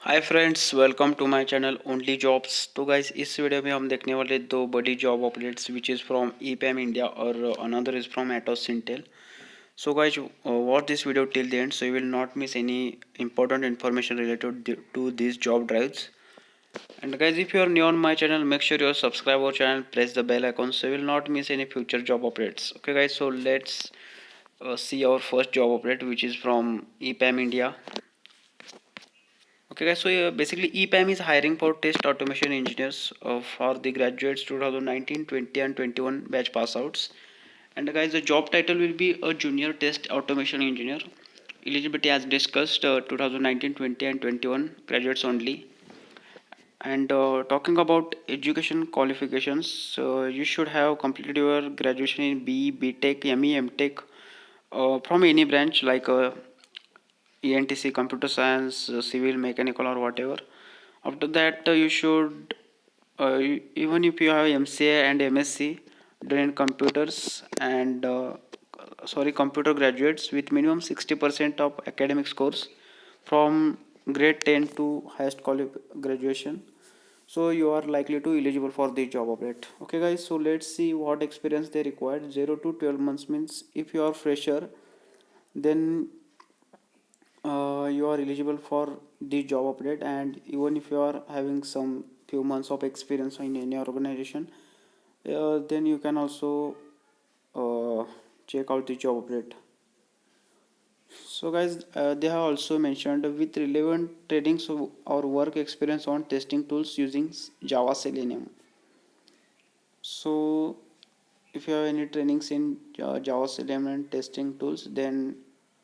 Hi friends, welcome to my channel only jobs. तो guys, इस video में हम देखने वाले दो बड़ी job updates which is from EPAM India और another is from Atos Syntel. So guys, watch this video till the end so you will not miss any important information related to these job drives. And guys, if you are new on my channel, make sure you subscribe our channel, press the bell icon so you will not miss any future job updates. Okay guys, so let's see our first job update which is from EPAM India. Okay guys, so basically EPAM is hiring for test automation engineers for the graduates 2019, 20 and 21 batch pass outs. And guys, the job title will be a junior test automation engineer. Eligibility as discussed 2019, 20 and 21 graduates only. And talking about education qualifications, you should have completed your graduation in BE, BTech, ME, MTech from any branch like ENTC, computer science, civil, mechanical, or whatever. After that, you should, even if you have MCA and MSc done in computers and computer graduates with minimum 60% of academic scores from grade 10 to highest graduation, so you are likely to eligible for the job update. Okay guys, so let's see what experience they required. 0 to 12 months means if you are fresher, then you are eligible for the job update, and even if you are having some few months of experience in any organization, then you can also uh, check out the job update. So guys, they have also mentioned with relevant trainings or work experience on testing tools using Java Selenium. So if you have any trainings in Java Selenium and testing tools, then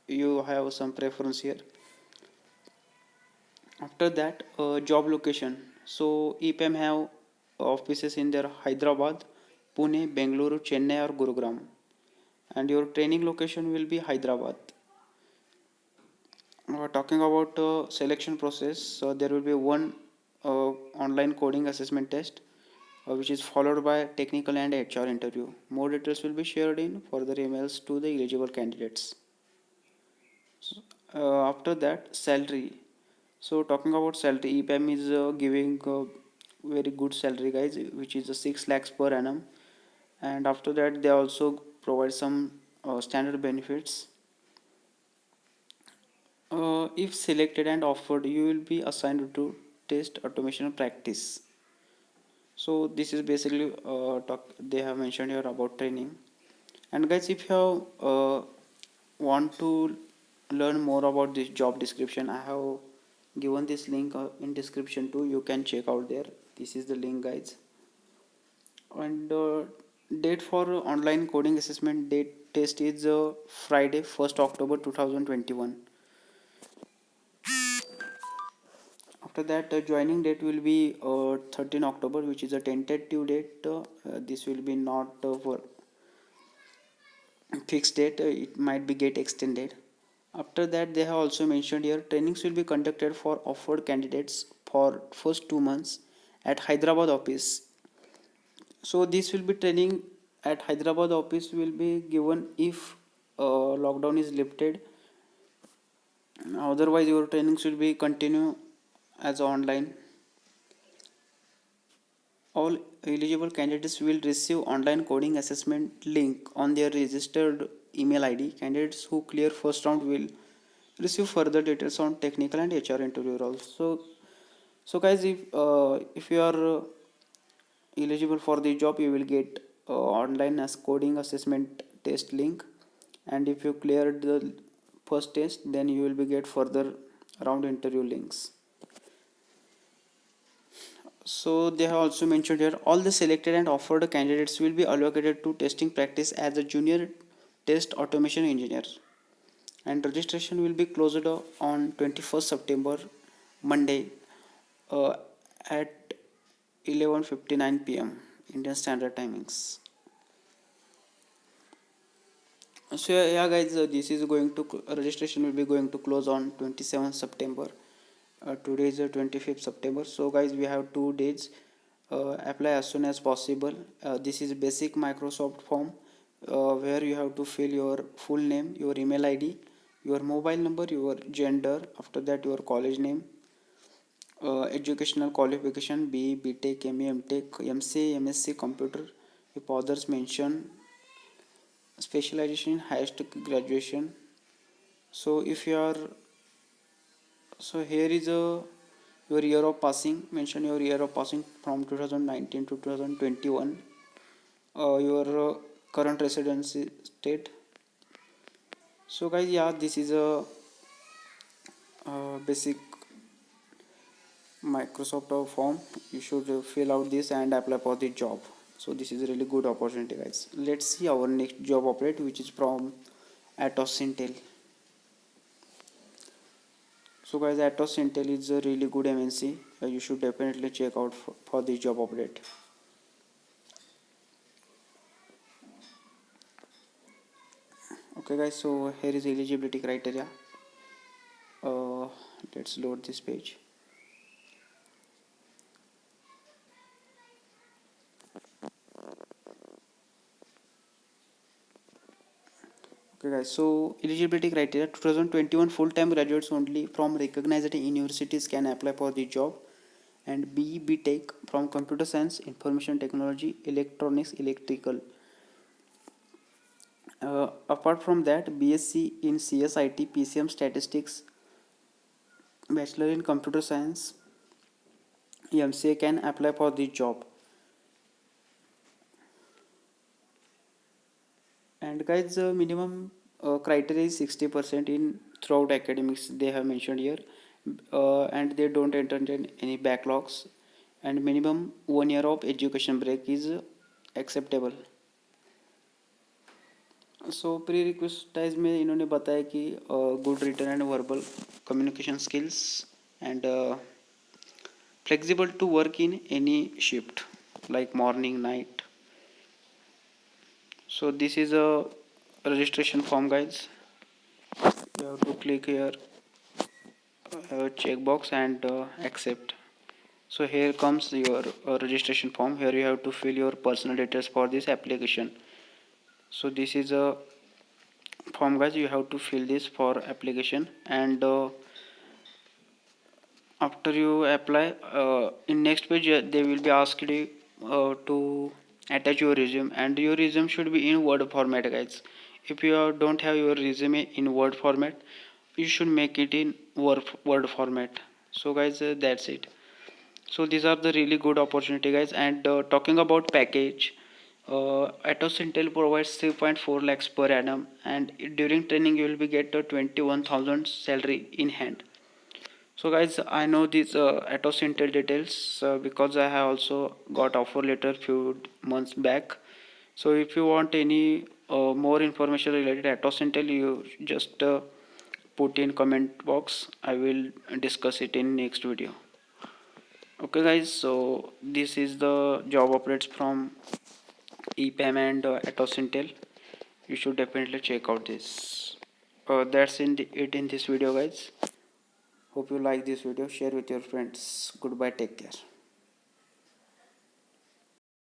you have some preference here. After that, job location. So EPAM have offices in their Hyderabad, Pune, Bengaluru, Chennai or Gurugram, and your training location will be Hyderabad. Talking about selection process, there will be one online coding assessment test, which is followed by technical and HR interview. More details will be shared in further emails to the eligible candidates. After that, salary. So talking about salary, EPAM is giving very good salary, guys, which is 6 lakhs per annum. And after that, they also provide some standard benefits. If selected and offered, you will be assigned to test automation practice. So this is basically they have mentioned here about training. And guys, if you want to learn more about this job description, I have given this link in description too. You can check out there. This is the link, guys. And date for online coding assessment date test is Friday 1st October 2021. After that, the joining date will be 13 October, which is a tentative date. This will be not for fixed date. It might be get extended. After that, they have also mentioned here trainings will be conducted for offered candidates for first 2 months at Hyderabad office. So this will be training at Hyderabad office will be given if lockdown is lifted. Otherwise, your trainings will be continue as online. All eligible candidates will receive online coding assessment link on their registered email ID. Candidates who clear first round will receive further details on technical and HR interview also. So guys, if you are eligible for the job, you will get online as coding assessment test link, and if you cleared the first test, then you will be get further round interview links. So they have also mentioned here all the selected and offered candidates will be allocated to testing practice as a junior test automation engineer, and registration will be closed on 21st September, Monday, uh, at 11:59 p.m. Indian Standard Timings. So yeah guys, this is going to registration will be going to close on 27th September. Today is the 25th September. So guys, we have 2 days. Apply as soon as possible. This is basic Microsoft form where you have to fill your full name, your email ID, your mobile number, your gender, after that your college name, educational qualification: BE, BTech, ME, MTech, MCA, MSc Computer. If others mention specialization in highest graduation. So if you are, so here is a your year of passing. Mention your year of passing from 2019 to 2021. Your current residency state. So guys, yeah, this is a basic Microsoft form. You should fill out this and apply for the job. So this is a really good opportunity, guys. Let's see our next job update, which is from Atos Intel. So guys, Atos Intel is a really good MNC. You should definitely check out for this job update. Okay guys, so here is eligibility criteria. uh, let's load this page. Okay guys, so eligibility criteria: 2021 full-time graduates only from recognized universities can apply for the job, and BE Tech from computer science, information technology, electronics, electrical. Apart from that, BSc in CSIT, PCM statistics, bachelor in computer science, MCA can apply for the job. And guys, the minimum criteria is 60% in throughout academics, they have mentioned here. And they don't enter any backlogs, and minimum 1 year of education break is acceptable. So prerequisites में इन्होंने बताया कि good written and verbal communication skills and flexible to work in any shift like morning, night. So this is a registration form, guys. You have to click here checkbox and accept. So here comes your registration form. Here you have to fill your personal details for this application. So this is a form, guys. You have to fill this for application, and after you apply, in next page they will be asked you to attach your resume, and your resume should be in Word format, guys. If you don't have your resume in Word format, you should make it in Word format. So guys, that's it. So these are the really good opportunity, guys. And talking about package, Atos Intel provides 3.4 lakhs per annum, and during training you will be get a 21,000 salary in hand. So guys, I know these Atos Intel details because I have also got offer letter few months back. So if you want any more information related to Atos Intel, you just put in comment box. I will discuss it in next video. Okay guys, so this is the job updates from EPAM and Atos Intel. You should definitely check out this. That's it in this video, guys. Hope you like this video. Share with your friends. Goodbye. Take care.